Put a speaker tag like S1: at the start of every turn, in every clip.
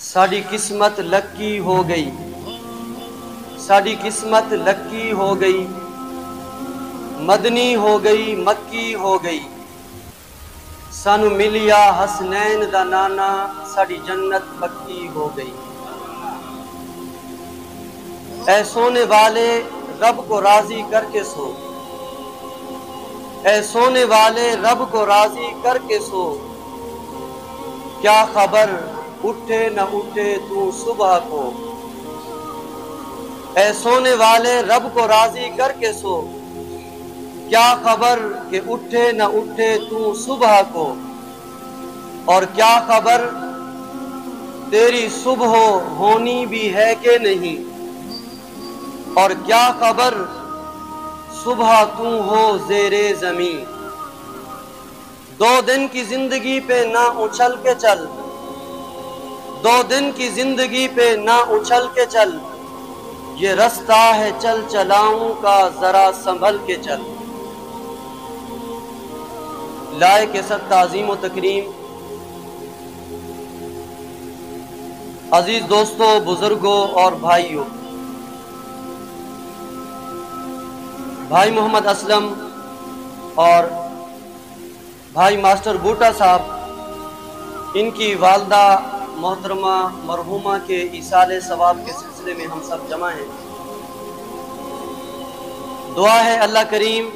S1: ساڈی قسمت لکی ہو گئی، ساڈی قسمت لکی ہو گئی، مدنی ہو گئی مکی ہو گئی، سانو ملیا حسنین دا نانا، ساڈی جنت پکی ہو گئی۔ اے سونے والے رب کو راضی کر کے سو، اے سونے والے رب کو راضی کر کے سو، کیا خبر اٹھے نہ اٹھے تو صبح کو، اے سونے والے رب کو راضی کر کے سو، کیا خبر کہ اٹھے نہ اٹھے تو صبح کو، اور کیا خبر تیری صبح ہونی بھی ہے کہ نہیں، اور کیا خبر صبح تو ہو زیر زمین۔ 2 دن کی زندگی پہ نہ اچھل کے چل، 2 دن کی زندگی پہ نہ اچھل کے چل، یہ رستہ ہے چل چلاؤں کا ذرا سنبھل کے چل۔ لائق سب تعظیم و تکریم عزیز دوستوں، بزرگوں اور بھائیوں، بھائی محمد اسلم اور بھائی ماسٹر بوٹا صاحب، ان کی والدہ محترمہ مرحومہ کے ایصال ثواب کے سلسلے میں ہم سب جمع ہیں۔ دعا ہے اللہ کریم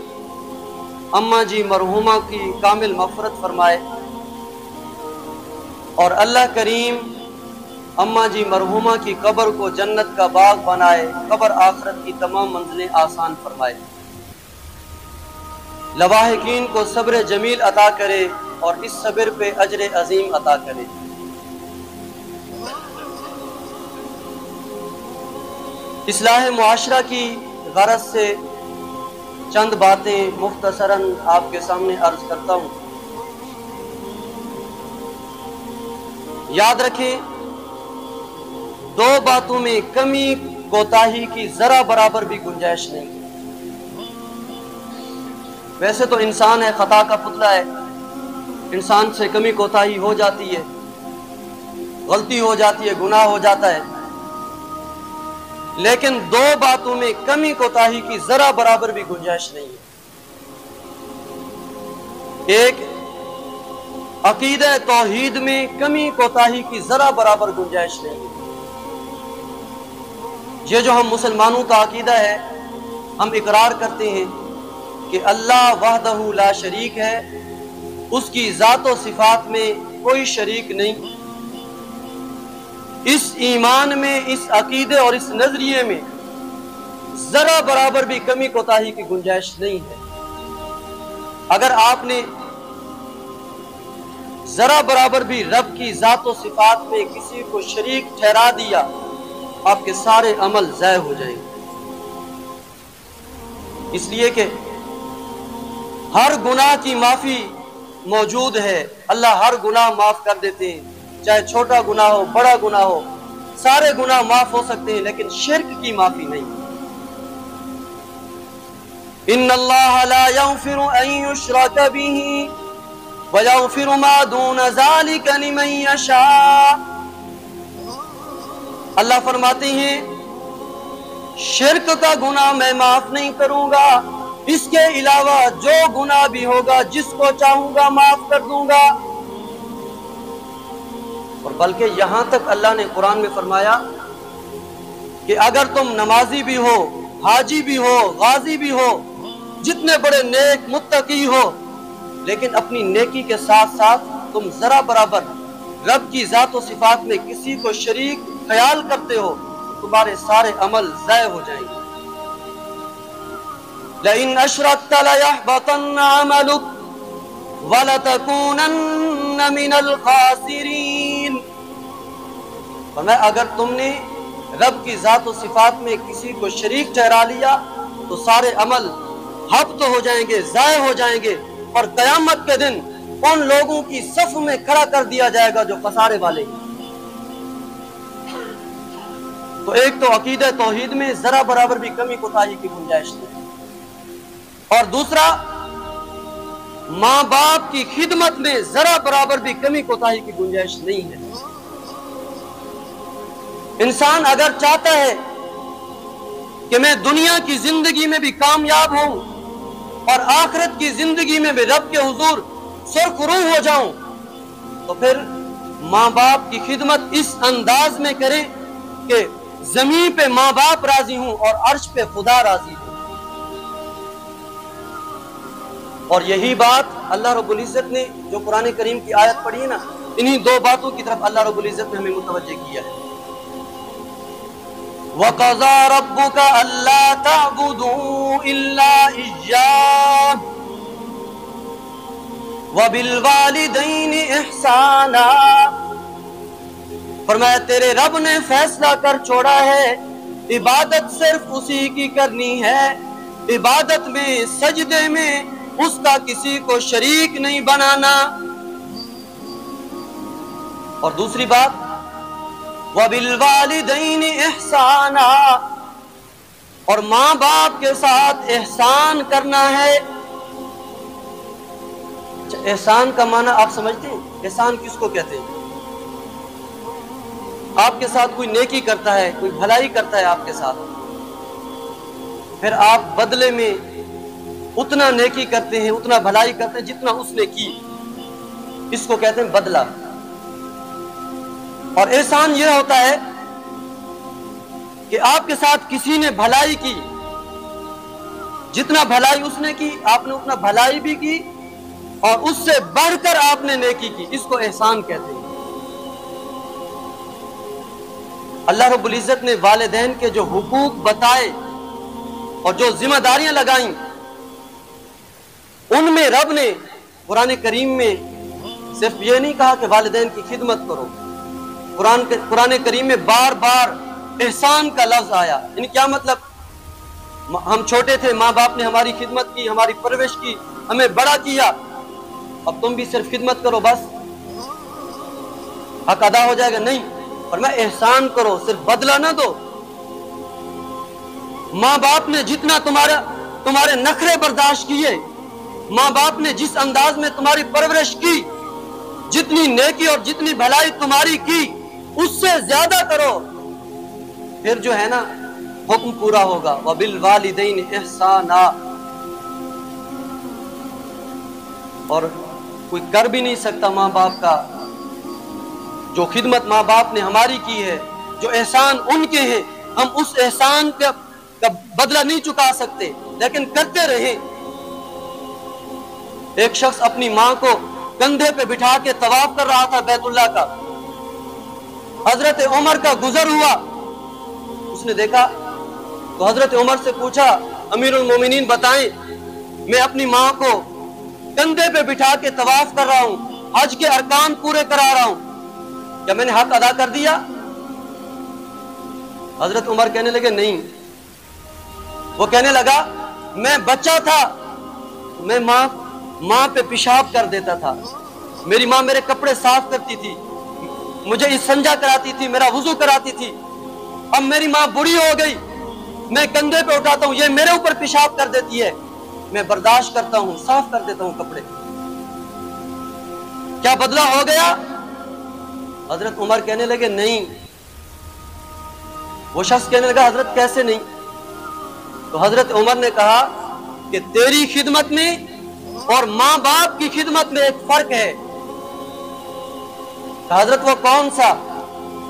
S1: اماں جی مرحومہ کی کامل مغفرت فرمائے، اور اللہ کریم اماں جی مرحومہ کی قبر کو جنت کا باغ بنائے، قبر آخرت کی تمام منزلیں آسان فرمائے، لواحقین کو صبر جمیل عطا کرے اور اس صبر پہ اجر عظیم عطا کرے۔ اصلاح معاشرہ کی غرض سے چند باتیں مختصراً آپ کے سامنے عرض کرتا ہوں۔ یاد رکھیں، 2 باتوں میں کمی کوتاہی کی ذرا برابر بھی گنجائش نہیں۔ ویسے تو انسان ہے، خطا کا پتلا ہے، انسان سے کمی کوتاہی ہو جاتی ہے، غلطی ہو جاتی ہے، گناہ ہو جاتا ہے، لیکن 2 باتوں میں کمی کوتاہی کی ذرا برابر بھی گنجائش نہیں ہے۔ ایک، عقیدہ توحید میں کمی کوتاہی کی ذرا برابر گنجائش نہیں ہے۔ یہ جو ہم مسلمانوں کا عقیدہ ہے، ہم اقرار کرتے ہیں کہ اللہ وحدہ لا شریک ہے، اس کی ذات و صفات میں کوئی شریک نہیں۔ اس ایمان میں، اس عقیدے اور اس نظریے میں ذرا برابر بھی کمی کوتاہی کی گنجائش نہیں ہے۔ اگر آپ نے ذرا برابر بھی رب کی ذات و صفات میں کسی کو شریک ٹھہرا دیا، آپ کے سارے عمل ضائع ہو جائیں گے، اس لیے کہ ہر گناہ کی معافی موجود ہے، اللہ ہر گناہ معاف کر دیتے ہیں، چاہے چھوٹا گناہ ہو بڑا گناہ ہو، سارے گناہ معاف ہو سکتے ہیں، لیکن شرک کی معافی نہیں۔ ان اللہ لا یغفر ان یشرک بہ ویغفر ما دون ذلک لمن یشاء۔ اللہ فرماتے ہیں شرک کا گناہ میں معاف نہیں کروں گا، اس کے علاوہ جو گناہ بھی ہوگا جس کو چاہوں گا معاف کر دوں گا۔ اور بلکہ یہاں تک اللہ نے قرآن میں فرمایا کہ اگر تم نمازی بھی ہو، حاجی بھی ہو، غازی بھی ہو، جتنے بڑے نیک متقی ہو، لیکن اپنی نیکی کے ساتھ ساتھ تم ذرا برابر رب کی ذات و صفات میں کسی کو شریک خیال کرتے ہو، تمہارے سارے عمل ضائع ہو جائیں گے۔ لئن اشرکت لیحبطن عملک ولتکونن من الخاسرین۔ فرمایا اگر تم نے رب کی ذات و صفات میں کسی کو شریک ٹھہرا لیا تو سارے عمل ہبط ہو جائیں گے، ضائع ہو جائیں گے، اور قیامت کے دن ان لوگوں کی صف میں کھڑا کر دیا جائے گا جو خسارے والے ہیں۔ تو ایک تو عقیدہ توحید میں ذرا برابر بھی کمی کوتاہی کی گنجائش نہیں، اور دوسرا ماں باپ کی خدمت میں ذرا برابر بھی کمی کوتاہی کی گنجائش نہیں ہے۔ انسان اگر چاہتا ہے کہ میں دنیا کی زندگی میں بھی کامیاب ہوں اور آخرت کی زندگی میں بھی رب کے حضور سرخرو ہو جاؤں، تو پھر ماں باپ کی خدمت اس انداز میں کرے کہ زمین پہ ماں باپ راضی ہوں اور عرش پہ خدا راضی ہوں۔ اور یہی بات اللہ رب العزت نے جو قرآن کریم کی آیت پڑھی ہے نا، انہی دو باتوں کی طرف اللہ رب العزت نے ہمیں متوجہ کیا ہے۔ وَقَضَى رَبُّكَ أَلَّا تَعْبُدُوا إِلَّا إِيَّاهُ وَبِالْوَالِدَيْنِ إِحْسَانًا، فرمایا تیرے رب نے فیصلہ کر چھوڑا ہے عبادت صرف اسی کی کرنی ہے، عبادت میں سجدے میں اس کا کسی کو شریک نہیں بنانا۔ اور دوسری بات وَبِالْوَالِدَيْنِ إِحْسَانًا، اور ماں باپ کے ساتھ احسان کرنا ہے۔ احسان کا معنی آپ سمجھتے ہیں؟ احسان کس کو کہتے ہیں؟ آپ کے ساتھ کوئی نیکی کرتا ہے، کوئی بھلائی کرتا ہے آپ کے ساتھ، پھر آپ بدلے میں اتنا نیکی کرتے ہیں، اتنا بھلائی کرتے ہیں جتنا اس نے کی، اس کو کہتے ہیں بدلہ۔ اور احسان یہ ہوتا ہے کہ آپ کے ساتھ کسی نے بھلائی کی، جتنا بھلائی اس نے کی آپ نے اتنا بھلائی بھی کی، اور اس سے بڑھ کر آپ نے نیکی کی، اس کو احسان کہتے ہیں۔ اللہ رب العزت نے والدین کے جو حقوق بتائے اور جو ذمہ داریاں لگائیں، ان میں رب نے قرآن کریم میں صرف یہ نہیں کہا کہ والدین کی خدمت کرو، قرآن کریم میں بار بار احسان کا لفظ آیا۔ یعنی کیا مطلب؟ ہم چھوٹے تھے، ماں باپ نے ہماری خدمت کی، ہماری پرورش کی، ہمیں بڑا کیا، اب تم بھی صرف خدمت کرو، بس حق ادا ہو جائے گا؟ نہیں، فرمایا احسان کرو، صرف بدلہ نہ دو۔ ماں باپ نے جتنا تمہارے نخرے برداشت کیے، ماں باپ نے جس انداز میں تمہاری پرورش کی، جتنی نیکی اور جتنی بھلائی تمہاری کی، اس سے زیادہ کرو، پھر جو ہے نا حکم پورا ہوگا۔ وَبِالْوَالِدَيْنِ إِحْسَانًا، اور کوئی کر بھی نہیں سکتا ماں باپ کا جو خدمت ماں باپ نے ہماری کی ہے، جو احسان ان کے ہیں، ہم اس احسان کا بدلہ نہیں چکا سکتے، لیکن کرتے رہیں۔ ایک شخص اپنی ماں کو کندھے پہ بٹھا کے طواف کر رہا تھا بیت اللہ کا، حضرت عمر کا گزر ہوا، اس نے دیکھا تو حضرت عمر سے پوچھا، امیر المومنین بتائیں، میں اپنی ماں کو کندھے پہ بٹھا کے طواف کر رہا ہوں، حج کے ارکان پورے کرا رہا ہوں، کیا میں نے حق ادا کر دیا؟ حضرت عمر کہنے لگے نہیں۔ وہ کہنے لگا میں بچہ تھا، میں ماں پہ پیشاب کر دیتا تھا، میری ماں میرے کپڑے صاف کرتی تھی، مجھے استنجا کراتی تھی، میرا وضو کراتی تھی، اب میری ماں بوڑھی ہو گئی، میں کندھے پہ اٹھاتا ہوں، یہ میرے اوپر پیشاب کر دیتی ہے، میں برداشت کرتا ہوں، صاف کر دیتا ہوں کپڑے، کیا بدلہ ہو گیا؟ حضرت عمر کہنے لگے نہیں۔ وہ شخص کہنے لگا حضرت کیسے نہیں؟ تو حضرت عمر نے کہا کہ تیری خدمت میں اور ماں باپ کی خدمت میں ایک فرق ہے۔ حضرت وہ کون سا؟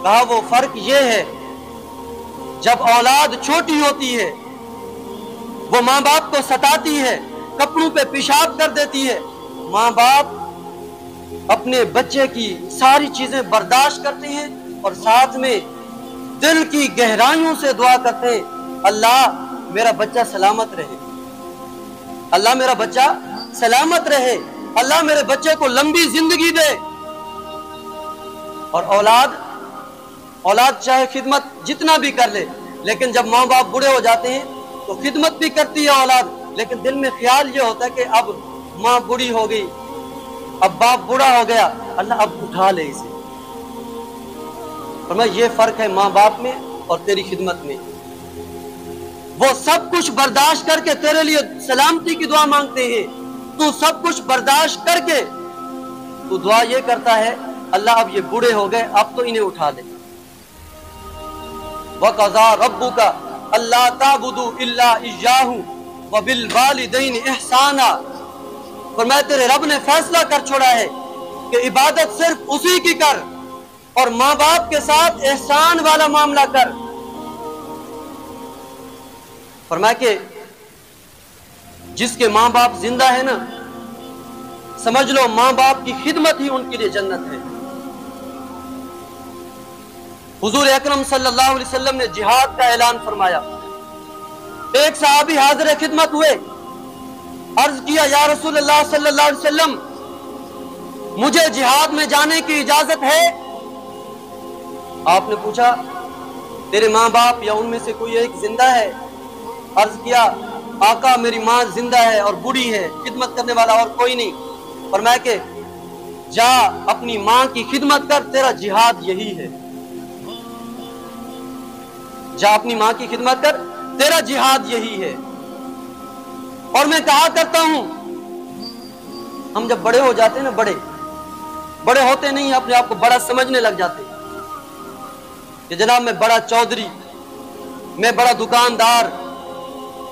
S1: کہا وہ فرق یہ ہے، جب اولاد چھوٹی ہوتی ہے وہ ماں باپ کو ستاتی ہے، کپڑوں پہ پیشاب کر دیتی ہے، ماں باپ اپنے بچے کی ساری چیزیں برداشت کرتے ہیں اور ساتھ میں دل کی گہرائیوں سے دعا کرتے ہیں، اللہ میرا بچہ سلامت رہے، اللہ میرا بچہ سلامت رہے، اللہ میرے بچے کو لمبی زندگی دے۔ اور اولاد چاہے خدمت جتنا بھی کر لے، لیکن جب ماں باپ بوڑھے ہو جاتے ہیں تو خدمت بھی کرتی ہے اولاد، لیکن دل میں خیال یہ ہوتا ہے کہ اب ماں بوڑھی ہو گئی، اب باپ بوڑھا ہو گیا، اللہ اب اٹھا لے اسے۔ فرمایا یہ فرق ہے ماں باپ میں اور تیری خدمت میں، وہ سب کچھ برداشت کر کے تیرے لیے سلامتی کی دعا مانگتے ہیں، تو سب کچھ برداشت کر کے تو دعا یہ کرتا ہے اللہ اب یہ بوڑھے ہو گئے، اب تو انہیں اٹھا لے۔ وَقَضَىٰ رَبُّكَ أَلَّا تَعْبُدُوا إِلَّا إِيَّاهُ وَبِالْوَالِدَيْنِ إِحْسَانًا۔ فرمایا تیرے رب نے فیصلہ کر چھوڑا ہے کہ عبادت صرف اسی کی کر اور ماں باپ کے ساتھ احسان والا معاملہ کر۔ فرمایا کہ جس کے ماں باپ زندہ ہے نا، سمجھ لو ماں باپ کی خدمت ہی ان کے لیے جنت ہے۔ حضور اکرم صلی اللہ علیہ وسلم نے جہاد کا اعلان فرمایا۔ ایک صحابی حاضر خدمت ہوئے، عرض کیا یا رسول اللہ صلی اللہ علیہ وسلم مجھے جہاد میں جانے کی اجازت ہے؟ آپ نے پوچھا تیرے ماں باپ یا ان میں سے کوئی ایک زندہ ہے؟ عرض کیا آقا میری ماں زندہ ہے اور بوڑھی ہے، خدمت کرنے والا اور کوئی نہیں۔ فرمایا کہ جا اپنی ماں کی خدمت کر، تیرا جہاد یہی ہے۔ جا اپنی ماں کی خدمت کر، تیرا جہاد یہی ہے۔ اور میں کہا کرتا ہوں، ہم جب بڑے ہو جاتے ہیں نا، بڑے ہوتے نہیں، اپنے آپ کو بڑا سمجھنے لگ جاتے کہ جناب میں بڑا چودھری، میں بڑا دکاندار،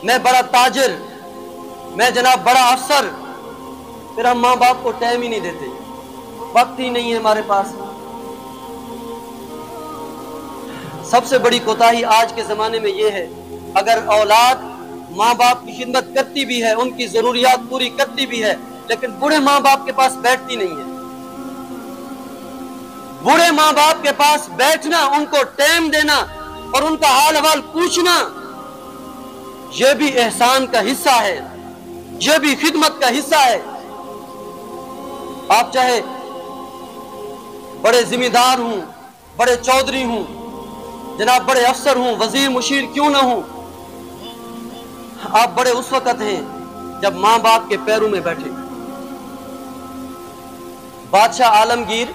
S1: میں بڑا تاجر، میں جناب بڑا افسر۔ پھر ہم ماں باپ کو ٹائم ہی نہیں دیتے، وقت ہی نہیں ہے ہمارے پاس۔ سب سے بڑی کوتاہی آج کے زمانے میں یہ ہے، اگر اولاد ماں باپ کی خدمت کرتی بھی ہے، ان کی ضروریات پوری کرتی بھی ہے، لیکن بوڑھے ماں باپ کے پاس بیٹھتی نہیں ہے۔ بوڑھے ماں باپ کے پاس بیٹھنا، ان کو ٹائم دینا اور ان کا حال حوال پوچھنا، یہ بھی احسان کا حصہ ہے، یہ بھی خدمت کا حصہ ہے۔ آپ چاہے بڑے ذمہ دار ہوں، بڑے چودھری ہوں، جناب بڑے افسر ہوں، وزیر مشیر کیوں نہ ہوں، آپ بڑے اس وقت ہیں جب ماں باپ کے پیروں میں بیٹھے۔ بادشاہ عالمگیر،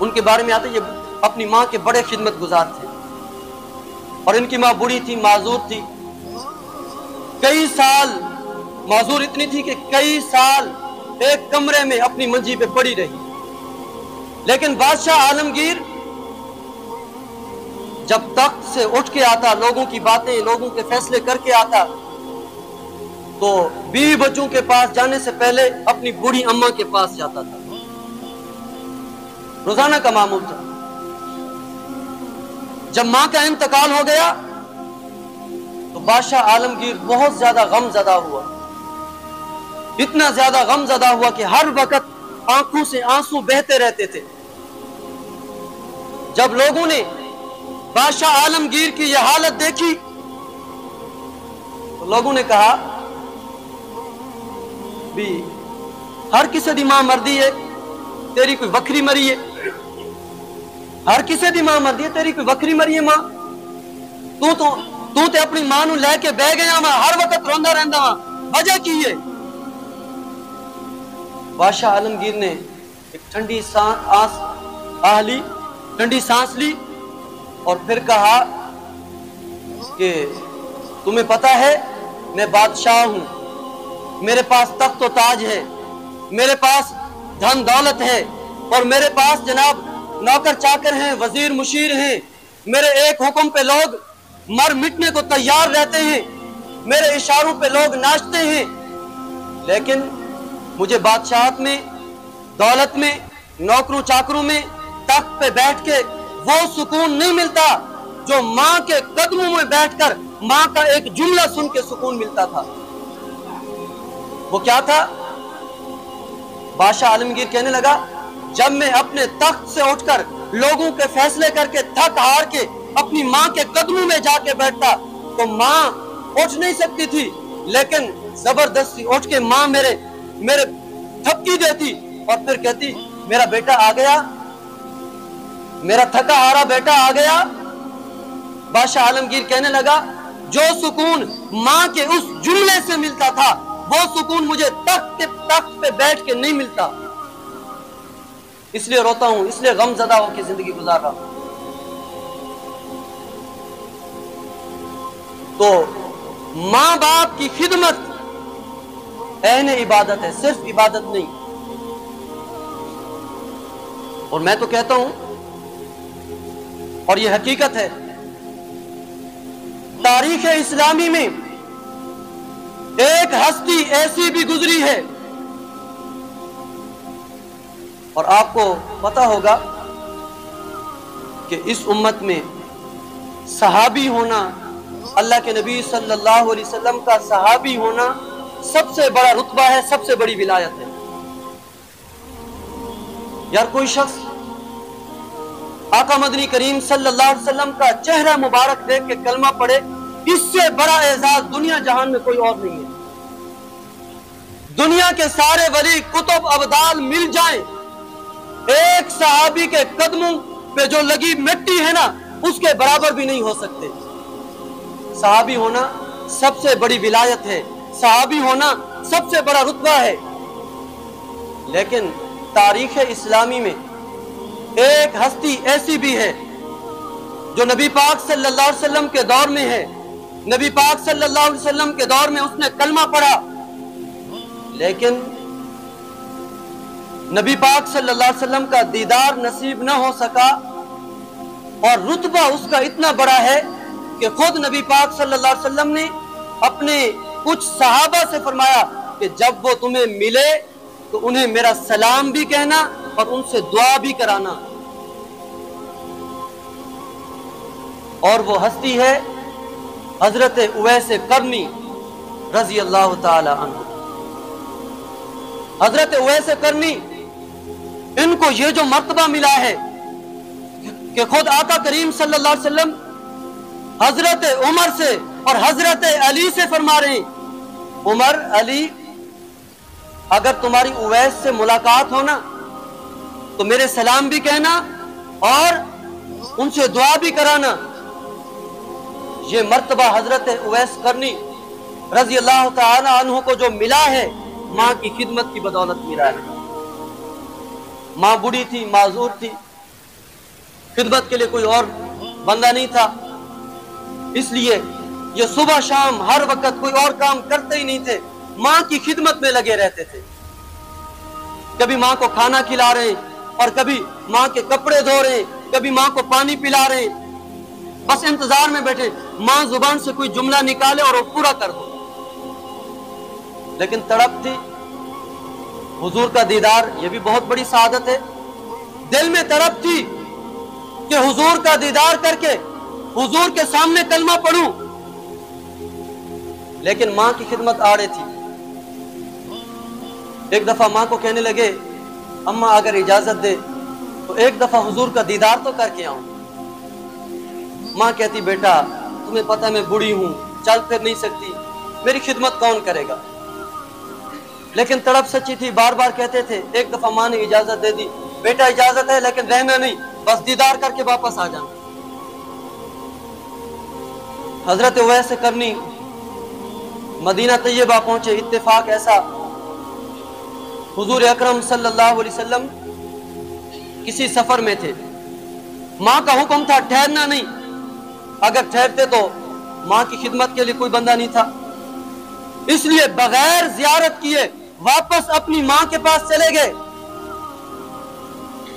S1: ان کے بارے میں آتے ہیں یہ اپنی ماں کے بڑے خدمت گزار تھے، اور ان کی ماں بوڑھی تھی، معذور تھی، کئی سال معذور اتنی تھی کہ کئی سال ایک کمرے میں اپنی منجی پہ پڑی رہی۔ لیکن بادشاہ عالمگیر جب تخت سے اٹھ کے آتا، لوگوں کی باتیں، لوگوں کے فیصلے کر کے آتا، تو بیوی بچوں کے پاس جانے سے پہلے اپنی بوڑھی اماں کے پاس جاتا تھا۔ روزانہ کا معمول تھا۔ جب ماں کا انتقال ہو گیا تو بادشاہ عالمگیر بہت زیادہ غم زدہ ہوا، اتنا زیادہ غم زدہ ہوا کہ ہر وقت آنکھوں سے آنسو بہتے رہتے تھے۔ جب لوگوں نے بادشاہ عالمگیر کی یہ حالت دیکھی تو لوگوں نے کہا بھی ہر کسی دی ماں مردی ہے، تیری کوئی وکری مری ہے؟ ہر کسی دی ماں مردی ہے، تیری کوئی وکری مری ہے ماں؟ تو تے اپنی ماں نو لے کے بہ گیا ماں، ہر وقت روندا رہندا ماں، وجہ کی ہے؟ بادشاہ عالمگیر نے ایک ٹھنڈی سانس لی اور پھر کہا کہ تمہیں پتا ہے میں بادشاہ ہوں، میرے پاس تخت و تاج ہے، میرے پاس دھن دولت ہے، اور میرے پاس جناب نوکر چاکر ہیں، وزیر مشیر ہیں، میرے ایک حکم پہ لوگ مر مٹنے کو تیار رہتے ہیں، میرے اشاروں پہ لوگ ناچتے ہیں، لیکن مجھے بادشاہت میں، دولت میں، نوکروں چاکروں میں، تخت پہ بیٹھ کے وہ سکون نہیں ملتا جو ماں کے قدموں میں بیٹھ کر ماں کا ایک جملہ سن کے سکون ملتا تھا۔ وہ کیا تھا؟ بادشاہ عالمگیر کہنے لگا جب میں اپنے تخت سے اٹھ کر لوگوں کے فیصلے کر کے تھک ہار کے اپنی ماں کے قدموں میں جا کے بیٹھتا تو ماں اٹھ نہیں سکتی تھی، لیکن زبردستی اٹھ کے ماں میرے تھپکی دیتی اور پھر کہتی میرا بیٹا آ گیا، میرا تھکا ہارا بیٹا آ گیا۔ بادشاہ عالمگیر کہنے لگا جو سکون ماں کے اس جملے سے ملتا تھا وہ سکون مجھے تخت پہ بیٹھ کے نہیں ملتا، اس لیے روتا ہوں، اس لیے غم زدہ ہو کے زندگی گزار رہا ہوں۔ تو ماں باپ کی خدمت عین عبادت ہے، صرف عبادت نہیں۔ اور میں تو کہتا ہوں اور یہ حقیقت ہے۔ تاریخ اسلامی میں ایک ہستی ایسی بھی گزری ہے، اور آپ کو پتا ہوگا کہ اس امت میں صحابی ہونا، اللہ کے نبی صلی اللہ علیہ وسلم کا صحابی ہونا سب سے بڑا رتبہ ہے، سب سے بڑی ولایت ہے۔ یار کوئی شخص آقا مدنی کریم صلی اللہ علیہ وسلم کا چہرہ مبارک دیکھ کے کلمہ پڑھے، اس سے بڑا اعزاز دنیا جہان میں کوئی اور نہیں ہے۔ دنیا کے سارے ولی کتب ابدال مل جائیں، ایک صحابی کے قدموں پہ جو لگی مٹی ہے نا، اس کے برابر بھی نہیں ہو سکتے۔ صحابی ہونا سب سے بڑی ولایت ہے، صحابی ہونا سب سے بڑا رتبہ ہے۔ لیکن تاریخ اسلامی میں ایک ہستی ایسی بھی ہے جو نبی پاک صلی اللہ علیہ وسلم کے دور میں ہے، نبی پاک صلی اللہ علیہ وسلم کے دور میں اس نے کلمہ پڑھا، لیکن نبی پاک صلی اللہ علیہ وسلم کا دیدار نصیب نہ ہو سکا، اور رتبہ اس کا اتنا بڑا ہے کہ خود نبی پاک صلی اللہ علیہ وسلم نے اپنے کچھ صحابہ سے فرمایا کہ جب وہ تمہیں ملے تو انہیں میرا سلام بھی کہنا اور ان سے دعا بھی کرانا۔ اور وہ ہستی ہے حضرت اویس قرنی رضی اللہ تعالی عنہ۔ حضرت اویس قرنی، ان کو یہ جو مرتبہ ملا ہے کہ خود آقا کریم صلی اللہ علیہ وسلم حضرت عمر سے اور حضرت علی سے فرما رہے ہیں، عمر، علی، اگر تمہاری اویس سے ملاقات ہونا تو میرے سلام بھی کہنا اور ان سے دعا بھی کرانا۔ یہ مرتبہ حضرت اویس قرنی رضی اللہ تعالی عنہ کو جو ملا ہے، ماں کی خدمت کی بدولت ملا ہے۔ ماں بوڑھی تھی، معذور تھی، خدمت کے لیے کوئی اور بندہ نہیں تھا، اس لیے یہ صبح شام ہر وقت کوئی اور کام کرتے ہی نہیں تھے، ماں کی خدمت میں لگے رہتے تھے۔ کبھی ماں کو کھانا کھلا رہے ہیں اور کبھی ماں کے کپڑے دھو رہے ہیں، کبھی ماں کو پانی پلا رہے ہیں، بس انتظار میں بیٹھے ماں زبان سے کوئی جملہ نکالے اور وہ پورا کر دو۔ لیکن تڑپ تھی حضور کا دیدار، یہ بھی بہت بڑی سعادت ہے۔ دل میں تڑپ تھی کہ حضور کا دیدار کر کے حضور کے سامنے کلمہ پڑھوں، لیکن ماں کی خدمت آڑے تھی۔ ایک دفعہ ماں کو کہنے لگے، اماں اگر اجازت دے تو ایک دفعہ حضور کا دیدار تو کر کے آؤں۔ ماں کہتی، بیٹا تمہیں پتہ میں بوڑھی ہوں، چل پھر نہیں سکتی، میری خدمت کون کرے گا؟ لیکن تڑپ سچی تھی، بار بار کہتے تھے۔ ایک دفعہ ماں نے اجازت دے دی، بیٹا اجازت ہے لیکن رہنا نہیں، بس دیدار کر کے واپس آ جانا۔ حضرت اویس قرنی مدینہ طیبہ پہنچے، اتفاق ایسا حضور اکرم صلی اللہ علیہ وسلم کسی سفر میں تھے، ماں کا حکم تھا ٹھہرنا نہیں، اگر ٹھہرتے تو ماں کی خدمت کے لیے کوئی بندہ نہیں تھا، اس لیے بغیر زیارت کیے واپس اپنی ماں کے پاس چلے گئے۔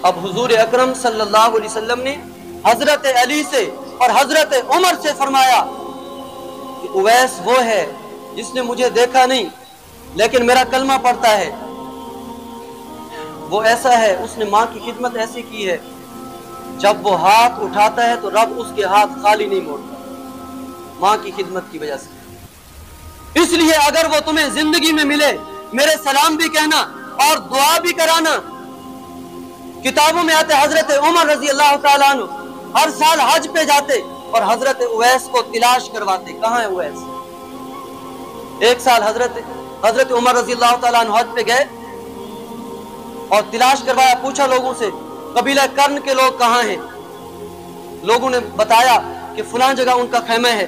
S1: اب حضور اکرم صلی اللہ علیہ وسلم نے حضرت علی سے اور حضرت عمر سے فرمایا کہ اویس وہ ہے جس نے مجھے دیکھا نہیں لیکن میرا کلمہ پڑھتا ہے، وہ ایسا ہے، اس نے ماں کی خدمت ایسی کی ہے، جب وہ ہاتھ اٹھاتا ہے تو رب اس کے ہاتھ خالی نہیں موڑتا، ماں کی خدمت کی وجہ سے۔ اس لیے اگر وہ تمہیں زندگی میں ملے، میرے سلام بھی کہنا اور دعا بھی کرانا۔ کتابوں میں آتے حضرت عمر رضی اللہ تعالیٰ عنہ ہر سال حج پہ جاتے اور حضرت اویس کو تلاش کرواتے، کہاں ہے اویس؟ ایک سال حضرت عمر رضی اللہ تعالیٰ عنہ حج پہ گئے اور تلاش کروایا، پوچھا لوگوں سے قبیلہ کرن کے لوگ کہاں ہیں؟ لوگوں نے بتایا کہ فلاں جگہ ان کا خیمہ ہے۔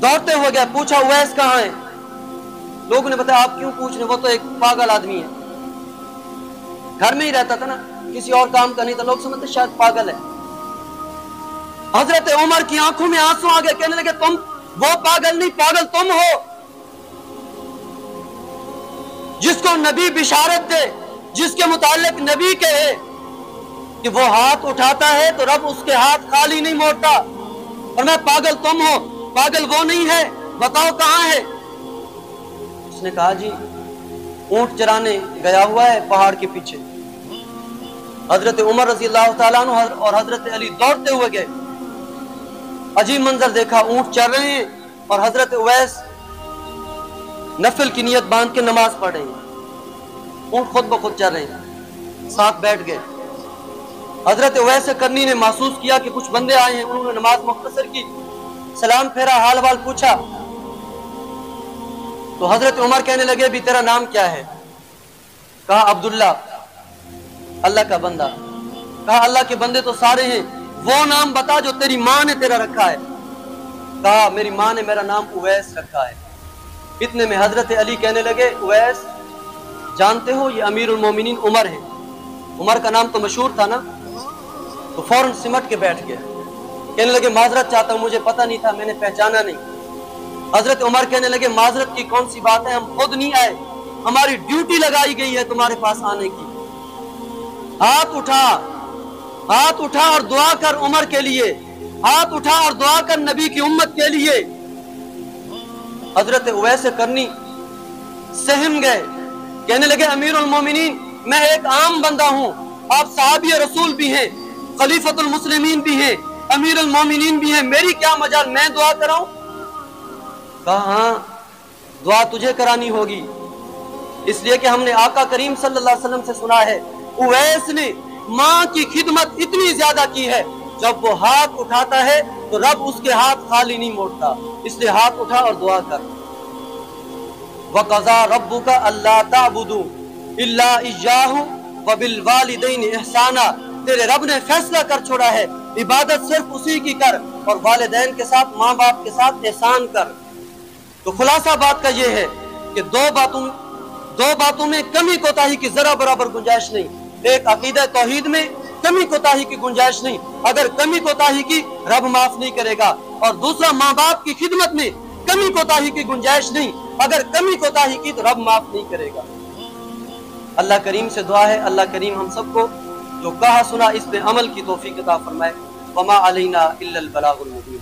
S1: دوڑتے ہوئے گئے، پوچھا اویس کہاں ہے؟ لوگوں نے بتایا آپ کیوں پوچھ رہے، وہ تو ایک پاگل آدمی ہے، گھر میں ہی رہتا تھا نا، کسی اور کام کا نہیں تھا، لوگ سمجھتے شاید پاگل ہے۔ حضرت عمر کی آنکھوں میں آنسو آ گئے، کہنے لگے تم وہ پاگل نہیں، پاگل تم ہو، جس کو نبی بشارت دے، جس کے متعلق نبی کہے کہ وہ ہاتھ اٹھاتا ہے تو رب اس کے ہاتھ خالی نہیں موڑتا۔ اور میں پاگل تم ہو، پاگل وہ نہیں ہے، بتاؤ کہاں ہے؟ اس نے کہا جی اونٹ چرانے گیا ہوا ہے پہاڑ کے پیچھے۔ حضرت عمر رضی اللہ تعالیٰ عنہ اور حضرت علی دوڑتے ہوئے گئے، عجیب منظر دیکھا، اونٹ چر رہے ہیں اور حضرت اویس نفل کی نیت باندھ کے نماز پڑھ رہے ہیں، اونٹ خود بخود چر رہے ہیں، ساتھ بیٹھ گئے۔ حضرت اویس کرنی نے محسوس کیا کہ کچھ بندے آئے ہیں، انہوں نے نماز مختصر کی، سلام پھیرا، حال وال پوچھا، تو حضرت عمر کہنے لگے بھی تیرا نام کیا ہے؟ کہا عبداللہ، اللہ کا بندہ۔ کہا اللہ کے بندے تو سارے ہیں، وہ نام بتا جو تیری ماں نے تیرا رکھا ہے۔ کہا میری ماں نے میرا نام اویس رکھا ہے۔ اتنے میں حضرت علی کہنے لگے اویس جانتے ہو یہ امیر المومنین عمر ہے، عمر کا نام تو مشہور تھا نا؟ تو فوراً سمٹ کے بیٹھ گئے، کہنے لگے معذرت چاہتا ہوں، مجھے پتہ نہیں تھا، میں نے پہچانا نہیں۔ حضرت عمر کہنے لگے معذرت کی کون سی بات ہے، ہم خود نہیں آئے، ہماری ڈیوٹی لگائی گئی ہے تمہارے پاس آنے کی۔ ہاتھ اٹھا، ہاتھ اٹھا اور دعا کر عمر کے لیے، ہاتھ اٹھا اور دعا کر نبی کی امت کے لیے۔ حضرت اویس کرنی سہم گئے، کہنے لگے امیر المومنین میں ایک عام بندہ ہوں، آپ صحابی رسول بھی ہیں، خلیفۃ المسلمین بھی ہیں، امیر المومنین بھی ہیں، میری کیا مجال، میں دعا کراؤں؟ کہا ہاں دعا تجھے کرانی ہوگی، اس لیے کہ ہم نے آقا کریم صلی اللہ علیہ وسلم سے سنا ہے اویس نے ماں کی خدمت اتنی زیادہ کی ہے، جب وہ ہاتھ اٹھاتا ہے تو رب اس کے ہاتھ خالی نہیں موڑتا، اس لیے ہاتھ اٹھا اور دعا کر۔ وَقَضَى رَبُّكَ أَلَّا تَعْبُدُوا إِلَّا إِيَّاهُ وَبِالْوَالِدَيْنِ إِحْسَانًا، تیرے رب نے فیصلہ کر چھوڑا ہے عبادت صرف اسی کی کر اور والدین کے ساتھ، ماں باپ کے ساتھ احسان کر۔ تو خلاصہ بات کا یہ ہے کہ دو باتوں میں کمی کوتاہی کی ذرا برابر گنجائش نہیں۔ ایک عقیدہ توحید میں کمی کوتاہی کی گنجائش نہیں، اگر کمی کوتاہی کی رب معاف نہیں کرے گا، اور دوسرا ماں باپ کی خدمت میں کمی کوتاہی کی گنجائش نہیں، اگر کمی کوتاہی کی تو رب معاف نہیں کرے گا۔ اللہ کریم سے دعا ہے اللہ کریم ہم سب کو جو کہا سنا اس پہ عمل کی توفیق عطا فرمائے۔ وما علینا الا البلاغ المبین۔